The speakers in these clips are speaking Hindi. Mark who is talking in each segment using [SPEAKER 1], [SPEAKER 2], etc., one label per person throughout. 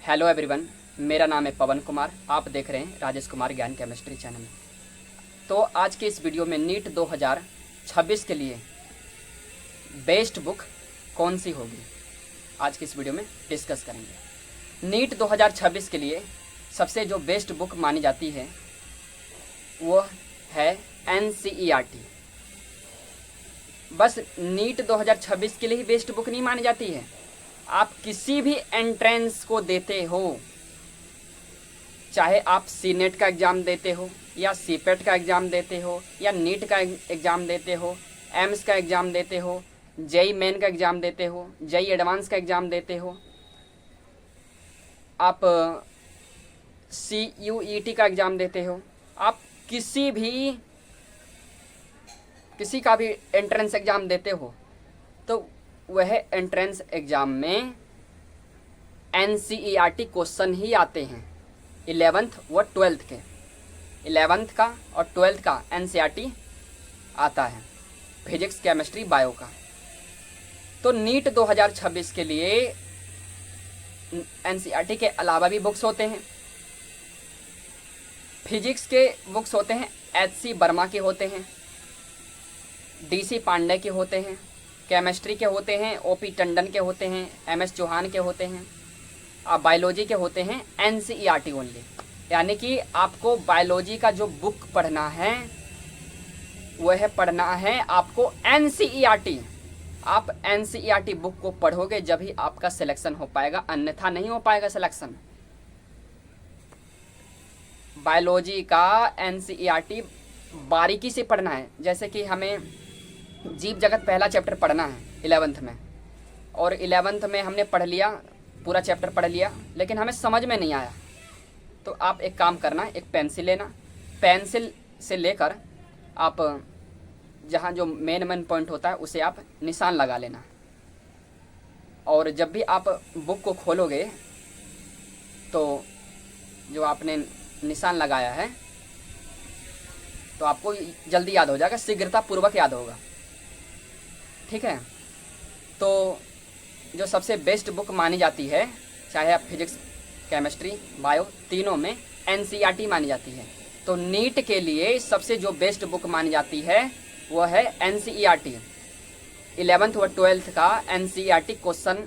[SPEAKER 1] हेलो एवरीवन, मेरा नाम है पवन कुमार। आप देख रहे हैं राजेश कुमार ज्ञान केमिस्ट्री चैनल। तो आज के इस वीडियो में नीट 2026 के लिए बेस्ट बुक कौन सी होगी, आज की इस वीडियो में डिस्कस करेंगे। नीट 2026 के लिए सबसे जो बेस्ट बुक मानी जाती है वो है NCERT। बस नीट 2026 के लिए ही बेस्ट बुक नहीं मानी जाती है, आप किसी भी एंट्रेंस को देते हो, चाहे आप सीनेट का एग्ज़ाम देते हो या सीपेट का एग्ज़ाम देते हो या नीट का एग्ज़ाम देते हो, एम्स का एग्ज़ाम देते हो, जेई मेन का एग्ज़ाम देते हो, जेई एडवांस का एग्ज़ाम देते हो, आप CUET का एग्ज़ाम देते हो, आप किसी का भी एंट्रेंस एग्ज़ाम देते हो, तो वह एंट्रेंस एग्ज़ाम में NCERT क्वेश्चन ही आते हैं। 11th व 12th के, 11th का और 12th का NCERT आता है, फिजिक्स केमिस्ट्री बायो का। तो नीट 2026 के लिए NCERT के अलावा भी बुक्स होते हैं। फिजिक्स के बुक्स होते हैं, HC वर्मा के होते हैं, DC पांडे के होते हैं, केमिस्ट्री के होते हैं, OP टंडन के होते हैं, MS चौहान के होते हैं, बायोलॉजी के होते हैं NCERT ओनली। यानी कि आपको बायोलॉजी का जो बुक पढ़ना है वह पढ़ना है आपको NCERT। आप NCERT बुक को पढ़ोगे जब ही आपका सिलेक्शन हो पाएगा, अन्यथा नहीं हो पाएगा सिलेक्शन। बायोलॉजी का NCERT बारीकी से पढ़ना है। जैसे कि हमें जीव जगत पहला चैप्टर पढ़ना है 11th में, और 11th में हमने पढ़ लिया, पूरा चैप्टर पढ़ लिया, लेकिन हमें समझ में नहीं आया, तो आप एक काम करना, एक पेंसिल लेना, पेंसिल से लेकर आप जहाँ जो मेन पॉइंट होता है उसे आप निशान लगा लेना। और जब भी आप बुक को खोलोगे तो जो आपने निशान लगाया है तो आपको जल्दी याद हो जाएगा, शीघ्रतापूर्वक याद होगा। ठीक है, तो जो सबसे बेस्ट बुक मानी जाती है, चाहे आप फिजिक्स केमिस्ट्री बायो तीनों में, NCERT मानी जाती है। तो नीट के लिए सबसे जो बेस्ट बुक मानी जाती है वो है NCERT। 11th व 12th का NCERT क्वेश्चन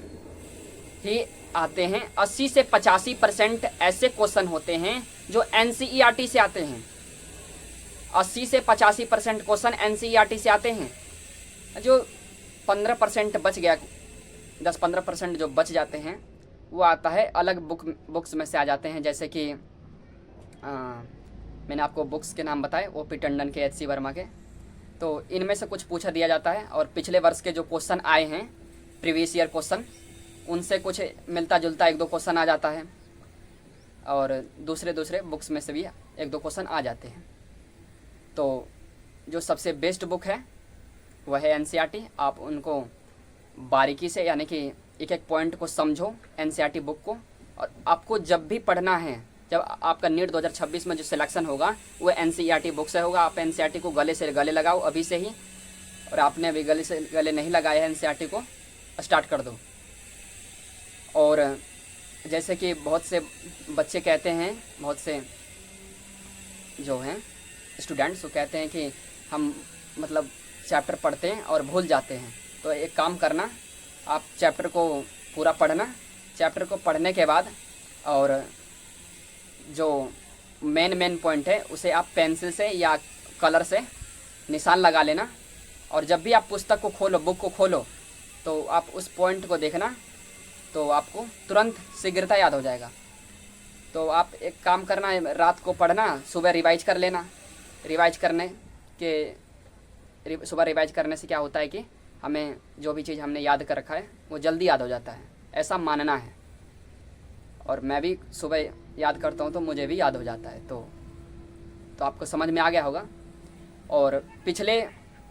[SPEAKER 1] ही आते हैं। 80 से 85% ऐसे क्वेश्चन होते हैं जो NCERT से आते हैं। 80 से 85% क्वेश्चन NCERT से आते हैं। जो 15% बच गया, 10-15% जो बच जाते हैं वो आता है अलग बुक्स में से आ जाते हैं। जैसे कि मैंने आपको बुक्स के नाम बताए, OP टंडन के, HC वर्मा के, तो इनमें से कुछ पूछा दिया जाता है। और पिछले वर्ष के जो क्वेश्चन आए हैं, प्रीवियस ईयर क्वेश्चन, उनसे कुछ मिलता जुलता 1-2 क्वेश्चन आ जाता है, और दूसरे बुक्स में से भी 1-2 क्वेश्चन आ जाते हैं। तो जो सबसे बेस्ट बुक है वह है NCERT। आप उनको बारीकी से, यानी कि एक एक पॉइंट को समझो NCERT बुक को। और आपको जब भी पढ़ना है, जब आपका नीट 2026 में जो सिलेक्शन होगा वो NCERT बुक से होगा। आप NCERT को गले से गले लगाओ अभी से ही, और आपने अभी गले से गले नहीं लगाया है NCERT को, स्टार्ट कर दो। और जैसे कि बहुत से बच्चे कहते हैं, बहुत से जो हैं स्टूडेंट्स, वो कहते हैं कि हम मतलब चैप्टर पढ़ते हैं और भूल जाते हैं। तो एक काम करना, आप चैप्टर को पूरा पढ़ना, चैप्टर को पढ़ने के बाद और जो मेन पॉइंट है उसे आप पेंसिल से या कलर से निशान लगा लेना। और जब भी आप पुस्तक को खोलो, बुक को खोलो, तो आप उस पॉइंट को देखना, तो आपको तुरंत शीघ्रता याद हो जाएगा। तो आप एक काम करना, रात को पढ़ना, सुबह रिवाइज कर लेना। सुबह रिवाइज करने से क्या होता है कि हमें जो भी चीज़ हमने याद कर रखा है वो जल्दी याद हो जाता है, ऐसा मानना है। और मैं भी सुबह याद करता हूँ तो मुझे भी याद हो जाता है। तो आपको समझ में आ गया होगा। और पिछले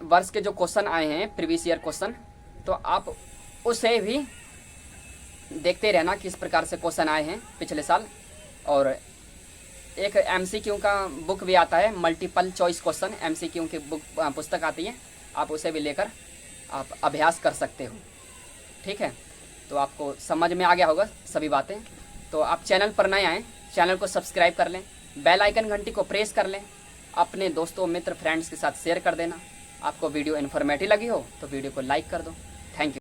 [SPEAKER 1] वर्ष के जो क्वेश्चन आए हैं, प्रीवियस ईयर क्वेश्चन, तो आप उसे भी देखते रहना किस प्रकार से क्वेश्चन आए हैं पिछले साल। और एक MCQ का बुक भी आता है, मल्टीपल चॉइस क्वेश्चन MCQ की पुस्तक आती है, आप उसे भी लेकर आप अभ्यास कर सकते हो। ठीक है, तो आपको समझ में आ गया होगा सभी बातें। तो तो आप चैनल पर नए आएँ, चैनल को सब्सक्राइब कर लें, बेल आइकन घंटी को प्रेस कर लें, अपने दोस्तों मित्र फ्रेंड्स के साथ शेयर कर देना। आपको वीडियो इन्फॉर्मेटिव लगी हो तो वीडियो को लाइक कर दो।